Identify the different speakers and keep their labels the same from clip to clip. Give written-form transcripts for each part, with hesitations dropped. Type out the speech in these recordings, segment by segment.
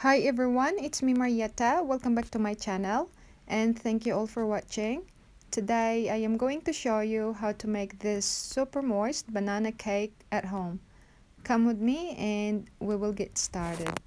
Speaker 1: Hi everyone, it's me Marietta. Welcome back to my channel and thank you all for watching. Today I am going to show you how to make this super moist banana cake at home. Come with me and we will get started.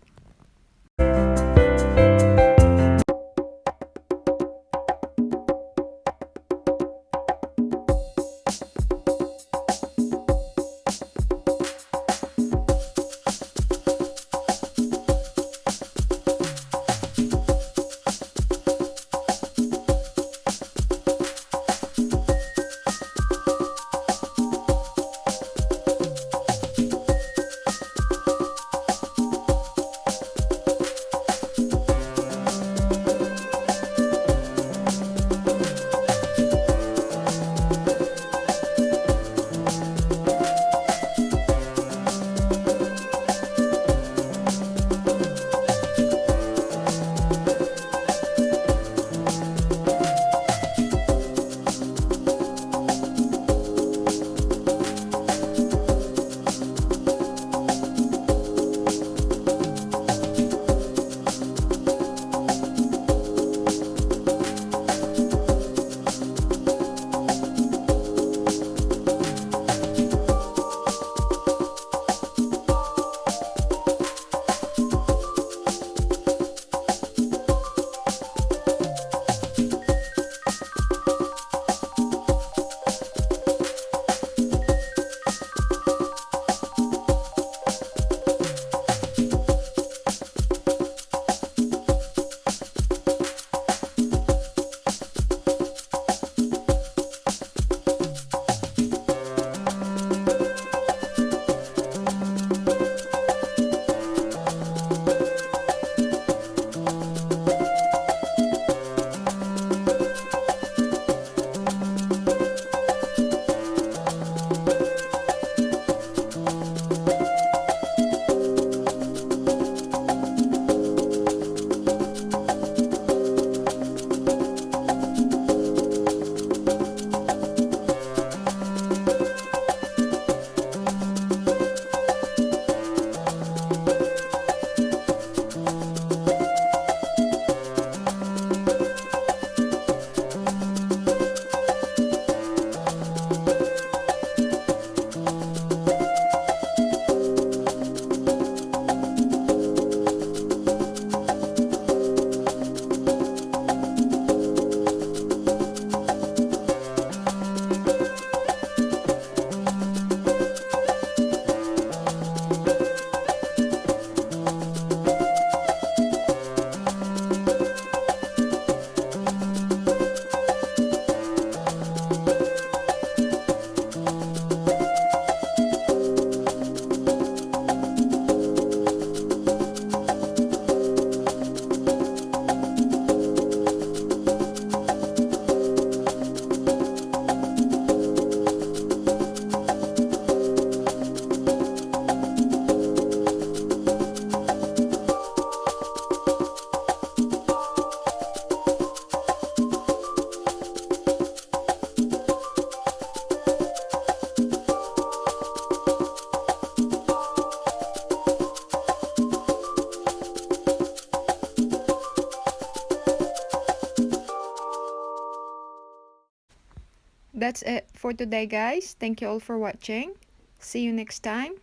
Speaker 1: That's it for today guys. Thank you all for watching. See you next time.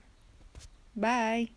Speaker 1: Bye.